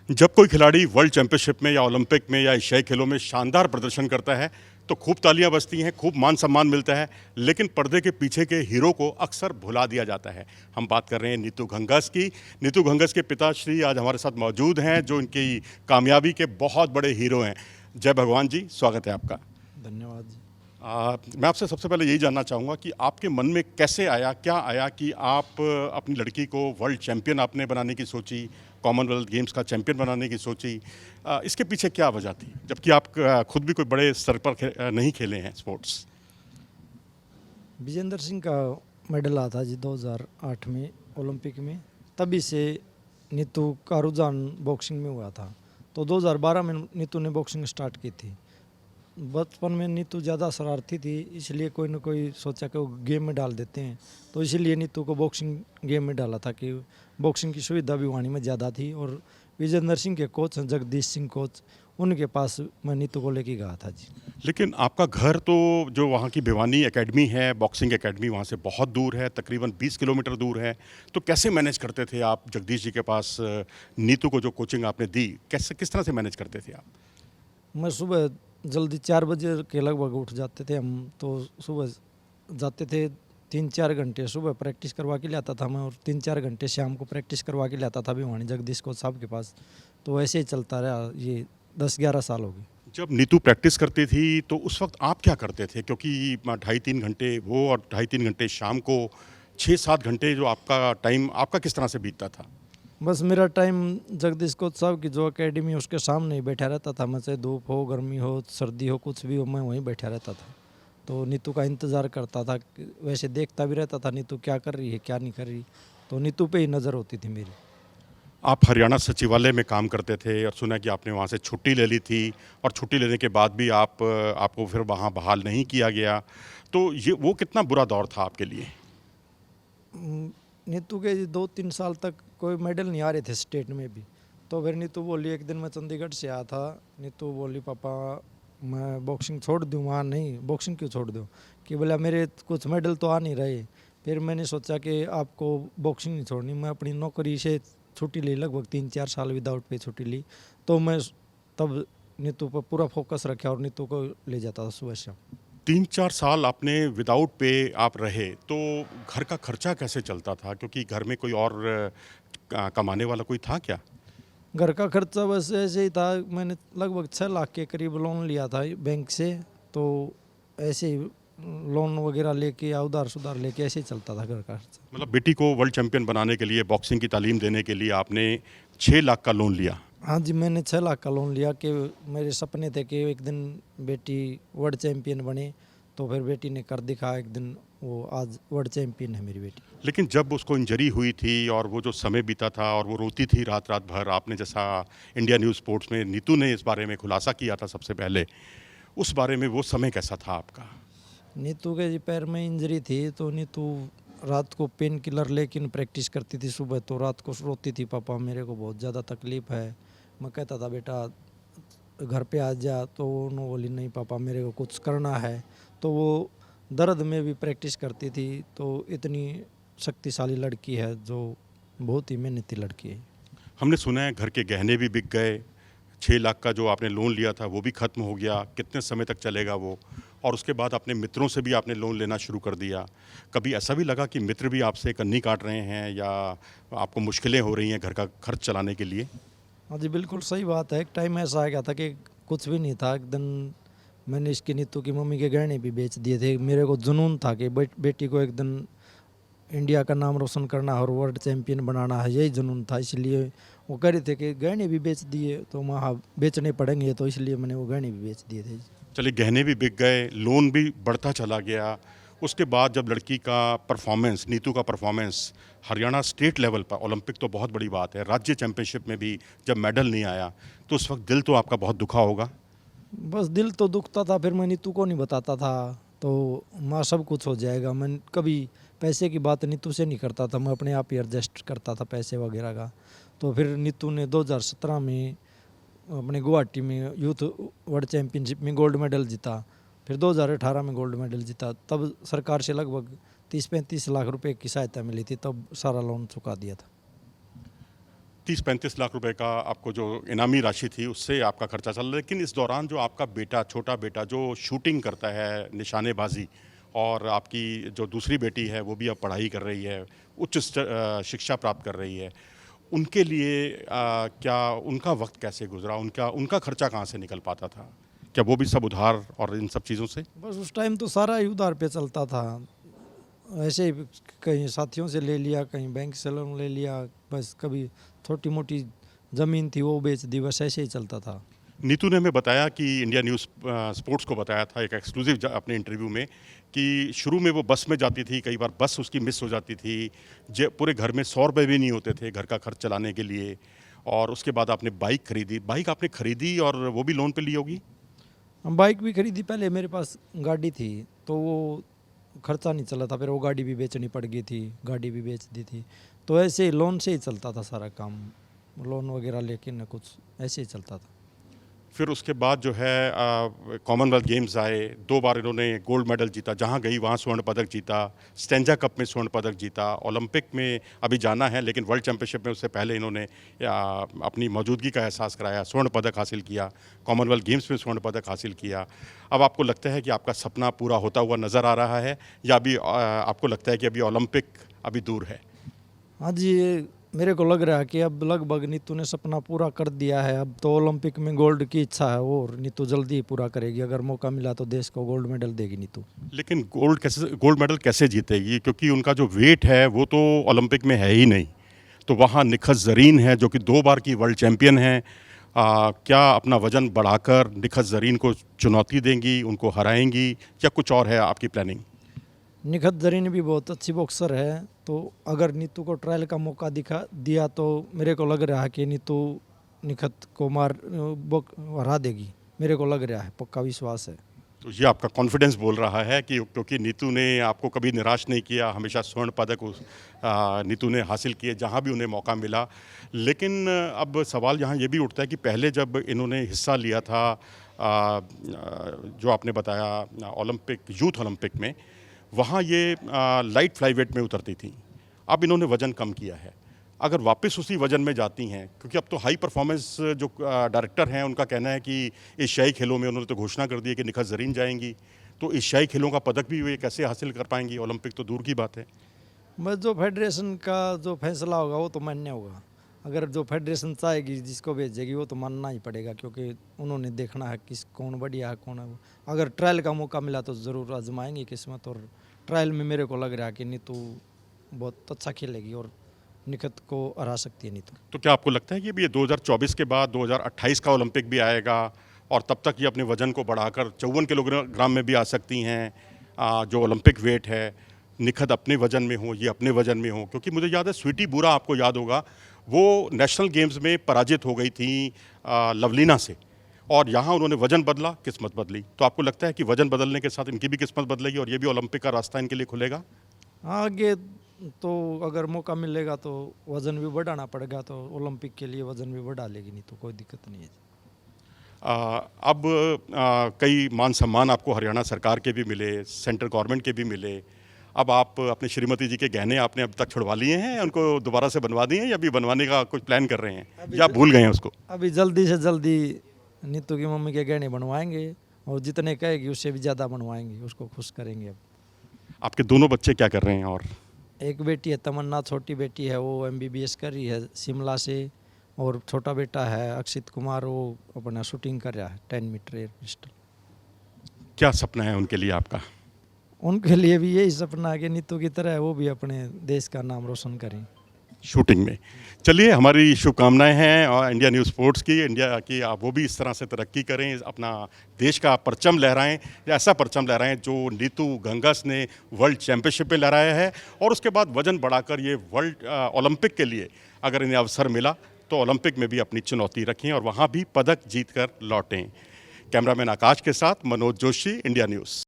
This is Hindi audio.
जब कोई खिलाड़ी वर्ल्ड चैंपियनशिप में या ओलंपिक में या एशियाई खेलों में शानदार प्रदर्शन करता है तो खूब तालियां बजती हैं, खूब मान सम्मान मिलता है। लेकिन पर्दे के पीछे के हीरो को अक्सर भुला दिया जाता है। हम बात कर रहे हैं नीतू घंघस की। नीतू घंघस के पिताश्री आज हमारे साथ मौजूद हैं, जो इनकी कामयाबी के बहुत बड़े हीरो हैं। जय भगवान जी, स्वागत है आपका। धन्यवाद जी। मैं आपसे सबसे पहले यही जानना चाहूँगा कि आपके मन में कैसे आया, क्या आया कि आप अपनी लड़की को वर्ल्ड चैंपियन आपने बनाने की सोची, कॉमनवेल्थ गेम्स का चैंपियन बनाने की सोची। इसके पीछे क्या वजह थी, जबकि आप खुद भी कोई बड़े स्तर पर नहीं खेले हैं स्पोर्ट्स। विजेंद्र सिंह का मेडल आया था जी 2008 में ओलंपिक में। तभी से नीतू का रुझान बॉक्सिंग में हुआ था। तो 2012 में नीतू ने बॉक्सिंग स्टार्ट की थी। बचपन में नीतू ज़्यादा शरारती थी, इसलिए कोई ना कोई सोचा कि वो गेम में डाल देते हैं। तो इसीलिए नीतू को बॉक्सिंग गेम में डाला था कि बॉक्सिंग की सुविधा भी वाणी में ज़्यादा थी। और विजेंद्र सिंह के कोच हैं जगदीश सिंह कोच, उनके पास मैं नीतू को लेके गया था जी। लेकिन आपका घर तो जो वहाँ की भिवानी एकेडमी है, बॉक्सिंग एकेडमी, वहाँ से बहुत दूर है, तकरीबन 20 किलोमीटर दूर है। तो कैसे मैनेज करते थे आप जगदीश जी के पास नीतू को जो कोचिंग आपने दी, कैसे किस तरह से मैनेज करते थे आप? मैं सुबह जल्दी 4 बजे के लगभग उठ जाते थे हम। तो सुबह जाते थे, 3-4 घंटे सुबह प्रैक्टिस करवा के लाता था मैं, और 3-4 घंटे शाम को प्रैक्टिस करवा के लाता था भिवानी जगदीश कोच साहब के पास। तो ऐसे ही चलता रहा, ये 10-11 साल हो गए। जब नीतू प्रैक्टिस करती थी तो उस वक्त आप क्या करते थे? क्योंकि 2.5-3 घंटे वो और 2.5-3 घंटे शाम को, 6-7 घंटे जो आपका टाइम आपका किस तरह से बीतता था? बस मेरा टाइम जगदीश कोच साहब की जो एकेडमी है उसके सामने ही बैठा रहता था मैं, चाहे धूप हो, गर्मी हो, सर्दी हो, कुछ भी हो, मैं वहीं बैठा रहता था। तो नीतू का इंतज़ार करता था, वैसे देखता भी रहता था नीतू क्या कर रही है क्या नहीं कर रही। तो नीतू पे ही नज़र होती थी मेरी। आप हरियाणा सचिवालय में काम करते थे और सुना कि आपने वहाँ से छुट्टी ले ली थी, और छुट्टी लेने के बाद भी आपको फिर वहाँ बहाल नहीं किया गया। तो ये वो कितना बुरा दौर था आपके लिए? उम, नीतू के 2-3 साल तक कोई मेडल नहीं आ रहे थे स्टेट में भी। तो फिर नीतू बोली, एक दिन मैं चंडीगढ़ से आया था, नीतू बोली पापा मैं बॉक्सिंग छोड़ दूँ? वहाँ नहीं, बॉक्सिंग क्यों छोड़ दूँ? कि बोला मेरे कुछ मेडल तो आ नहीं रहे। फिर मैंने सोचा कि आपको बॉक्सिंग नहीं छोड़नी। मैं अपनी नौकरी से छुट्टी ली, लगभग 3-4 साल विदाउट पे छुट्टी ली। तो मैं तब नीतू पर पूरा फोकस रखा और नीतू को ले जाता था सुबह शाम। 3-4 साल आपने विदाउट पे आप रहे, तो घर का खर्चा कैसे चलता था? क्योंकि घर में कोई और कमाने वाला कोई था क्या? घर का खर्चा बस ऐसे ही था। मैंने लगभग 6 लाख के करीब लोन लिया था बैंक से। तो ऐसे ही लोन वगैरह लेके या उधार सुधार लेके ऐसे ही चलता था घर का खर्चा। मतलब बेटी को वर्ल्ड चैंपियन बनाने के लिए, बॉक्सिंग की तालीम देने के लिए आपने 6 लाख का लोन लिया। हाँ जी, मैंने 6 लाख का लोन लिया कि मेरे सपने थे कि एक दिन बेटी वर्ल्ड चैम्पियन बने। तो फिर बेटी ने कर दिखाया एक दिन, वो आज वर्ल्ड चैम्पियन है मेरी बेटी। लेकिन जब उसको इंजरी हुई थी और वो जो समय बीता था और वो रोती थी रात रात भर, आपने जैसा इंडिया न्यूज़ स्पोर्ट्स में नीतू ने इस बारे में खुलासा किया था सबसे पहले, उस बारे में वो समय कैसा था आपका? नीतू के जी पैर में इंजरी थी। तो नीतू रात को पेन किलर लेकिन प्रैक्टिस करती थी। सुबह तो रात को रोती थी, पापा मेरे को बहुत ज़्यादा तकलीफ़ है। मैं कहता था बेटा घर पे आ जा। तो उन्होंने बोली नहीं पापा मेरे को कुछ करना है। तो वो दर्द में भी प्रैक्टिस करती थी। तो इतनी शक्तिशाली लड़की है, जो बहुत ही मेहनती लड़की है। हमने सुना है घर के गहने भी बिक गए, 6 लाख का जो आपने लोन लिया था वो भी ख़त्म हो गया। कितने समय तक चलेगा वो? और उसके बाद अपने मित्रों से भी आपने लोन लेना शुरू कर दिया। कभी ऐसा भी लगा कि मित्र भी आपसे कन्नी काट रहे हैं या आपको मुश्किलें हो रही हैं घर का खर्च चलाने के लिए? हाँ जी, बिल्कुल सही बात है। एक टाइम ऐसा आ गया था कि कुछ भी नहीं था। एक दिन मैंने इसकी नीतू की मम्मी के गहने भी बेच दिए थे। मेरे को जुनून था कि बेटी को एक दिन इंडिया का नाम रोशन करना और वर्ल्ड चैम्पियन बनाना है, यही जुनून था। इसलिए वो कह रहे थे कि गहने भी बेच दिए, तो वहाँ बेचने पड़ेंगे, तो इसलिए मैंने वो गहने भी बेच दिए थे। चलिए, गहने भी बिक गए, लोन भी बढ़ता चला गया। उसके बाद जब लड़की का परफॉर्मेंस, नीतू का परफॉर्मेंस हरियाणा स्टेट लेवल पर, ओलंपिक तो बहुत बड़ी बात है, राज्य चैंपियनशिप में भी जब मेडल नहीं आया, तो उस वक्त दिल तो आपका बहुत दुखा होगा। बस दिल तो दुखता था। फिर मैं नीतू को नहीं बताता था। तो माँ सब कुछ हो जाएगा, मैं कभी पैसे की बात नीतू से नहीं करता था। मैं अपने आप ही एडजस्ट करता था पैसे वगैरह का। तो फिर नीतू ने 2017 में अपने गुवाहाटी में यूथ वर्ल्ड चैम्पियनशिप में गोल्ड मेडल जीता। फिर 2018 में गोल्ड मेडल जीता। तब सरकार से लगभग 30-35 लाख रुपए की सहायता मिली थी, तब सारा लोन चुका दिया था। 30-35 लाख रुपए का आपको जो इनामी राशि थी उससे आपका खर्चा चल रहा है, लेकिन इस दौरान जो आपका बेटा, छोटा बेटा जो शूटिंग करता है, निशानेबाजी, और आपकी जो दूसरी बेटी है वो भी अब पढ़ाई कर रही है, शिक्षा प्राप्त कर रही है, उनके लिए क्या उनका वक्त कैसे गुजरा, उनका उनका खर्चा कहाँ से निकल पाता था? क्या वो भी सब उधार और इन सब चीज़ों से? बस उस टाइम तो सारा ही उधार पे चलता था। ऐसे ही कहीं साथियों से ले लिया, कहीं बैंक से लोन ले लिया, बस कभी छोटी मोटी ज़मीन थी वो बेच दी, बस ऐसे ही चलता था। नीतू ने हमें बताया कि इंडिया न्यूज़ स्पोर्ट्स को बताया था एक एक्सक्लूसिव अपने इंटरव्यू में कि शुरू में वो बस में जाती थी, कई बार बस उसकी मिस हो जाती थी, पूरे घर में 100 रुपये भी नहीं होते थे घर का खर्च चलाने के लिए, और उसके बाद आपने बाइक खरीदी। बाइक आपने खरीदी और वो भी लोन पे ली होगी? बाइक भी खरीदी, पहले मेरे पास गाड़ी थी तो वो खर्चा नहीं चला था, फिर वो गाड़ी भी बेचनी पड़ गई थी, गाड़ी भी बेच दी थी, तो ऐसे ही लोन से ही चलता था सारा काम, लोन वगैरह लेके न कुछ ऐसे ही चलता था। फिर उसके बाद जो है कॉमनवेल्थ गेम्स आए, 2 बार इन्होंने गोल्ड मेडल जीता, जहाँ गई वहाँ स्वर्ण पदक जीता, स्टेंजा कप में स्वर्ण पदक जीता, ओलंपिक में अभी जाना है लेकिन वर्ल्ड चैंपियनशिप में उससे पहले इन्होंने अपनी मौजूदगी का एहसास कराया, स्वर्ण पदक हासिल किया, कॉमनवेल्थ गेम्स में स्वर्ण पदक हासिल किया। अब आपको लगता है कि आपका सपना पूरा होता हुआ नज़र आ रहा है, या अभी आपको लगता है कि अभी ओलंपिक अभी दूर है? हाँ जी, ये मेरे को लग रहा है कि अब लगभग नीतू ने सपना पूरा कर दिया है। अब तो ओलंपिक में गोल्ड की इच्छा है और नीतू जल्दी ही पूरा करेगी, अगर मौका मिला तो देश को गोल्ड मेडल देगी नीतू। लेकिन गोल्ड मेडल कैसे जीतेगी, क्योंकि उनका जो वेट है वो तो ओलंपिक में है ही नहीं। तो वहाँ निखत ज़रीन है जो कि 2 बार की वर्ल्ड चैंपियन है, क्या अपना वज़न बढ़ाकर निखत ज़रीन को चुनौती देंगी, उनको हराएंगी, या कुछ और है आपकी प्लानिंग? निखत जरीन भी बहुत अच्छी बॉक्सर है, तो अगर नीतू को ट्रायल का मौका दिखा दिया तो मेरे को लग रहा है कि नीतू निखत को हरा देगी, मेरे को लग रहा है, पक्का विश्वास है। तो ये आपका कॉन्फिडेंस बोल रहा है कि क्योंकि नीतू ने आपको कभी निराश नहीं किया, हमेशा स्वर्ण पदक नीतू ने हासिल किए जहाँ भी उन्हें मौका मिला। लेकिन अब सवाल यहाँ ये भी उठता है कि पहले जब इन्होंने हिस्सा लिया था जो आपने बताया ओलंपिक, यूथ ओलंपिक में, वहाँ ये लाइट फ्लाईवेट में उतरती थी। अब इन्होंने वज़न कम किया है, अगर वापस उसी वज़न में जाती हैं, क्योंकि अब तो हाई परफॉर्मेंस जो डायरेक्टर हैं उनका कहना है कि एशियाई खेलों में उन्होंने तो घोषणा कर दी है कि निखत ज़रीन जाएंगी, तो एशियाई खेलों का पदक भी वे कैसे हासिल कर पाएंगी, ओलंपिक तो दूर की बात है। बस जो फेडरेशन का जो फैसला होगा वो तो मान्य होगा, अगर जो फेडरेशन चाहेगी जिसको भेजेगी वो तो मानना ही पड़ेगा, क्योंकि उन्होंने देखना है कौन बढ़िया है कौन है। अगर ट्रायल का मौका मिला तो ज़रूर आजमाएंगे किस्मत, और ट्रायल में मेरे को लग रहा है कि नीतू बहुत अच्छा खेलेगी और निखत को हरा सकती है नीतू। तो क्या आपको लगता है कि ये 2024 के बाद 2028 का ओलंपिक भी आएगा और तब तक ये अपने वज़न को बढ़ाकर 54 किलोग्राम में भी आ सकती हैं, जो ओलंपिक वेट है, निखत अपने वज़न में हो, ये अपने वज़न में हो? क्योंकि मुझे याद है स्वीटी बुरा, आपको याद होगा, वो नेशनल गेम्स में पराजित हो गई थी लवलीना से, और यहाँ उन्होंने वज़न बदला, किस्मत बदली। तो आपको लगता है कि वज़न बदलने के साथ इनकी भी किस्मत बदलेगी और ये भी ओलंपिक का रास्ता इनके लिए खुलेगा? आगे तो अगर मौका मिलेगा तो वज़न भी बढ़ाना पड़ेगा, तो ओलंपिक के लिए वज़न भी बढ़ा लेगी नीतू, कोई दिक्कत नहीं है। अब कई मान सम्मान आपको हरियाणा सरकार के भी मिले, सेंट्रल गवर्नमेंट के भी मिले। अब आप अपनी श्रीमती जी के गहने आपने अब तक छुड़वा लिए हैं, उनको दोबारा से बनवा दिए हैं, या अभी बनवाने का कुछ प्लान कर रहे हैं, या आप भूल गए हैं उसको? अभी जल्दी से जल्दी नीतू की मम्मी के गहने बनवाएंगे, और जितने कहेगी उससे भी ज़्यादा बनवाएंगे, उसको खुश करेंगे। अब आपके दोनों बच्चे क्या कर रहे हैं? और एक बेटी है तमन्ना, छोटी बेटी है, वो MBBS कर रही है शिमला से, और छोटा बेटा है अक्षित कुमार, वो अपना शूटिंग कर रहा है 10 मीटर एयर पिस्टल। क्या सपना है उनके लिए आपका? उनके लिए भी यही सपना है कि नीतू की तरह वो भी अपने देश का नाम रोशन करें शूटिंग में। चलिए, हमारी शुभकामनाएं हैं और इंडिया न्यूज़ स्पोर्ट्स की, इंडिया की, आप वो भी इस तरह से तरक्की करें, अपना देश का परचम लहराएं, ऐसा परचम लहराएं जो नीतू घंघस ने वर्ल्ड चैंपियनशिप में लहराया है, और उसके बाद वज़न बढ़ाकर ये वर्ल्ड ओलंपिक के लिए अगर इन्हें अवसर मिला तो ओलंपिक में भी अपनी चुनौती रखें और वहाँ भी पदक जीत कर लौटें। कैमरामैन आकाश के साथ मनोज जोशी, इंडिया न्यूज़।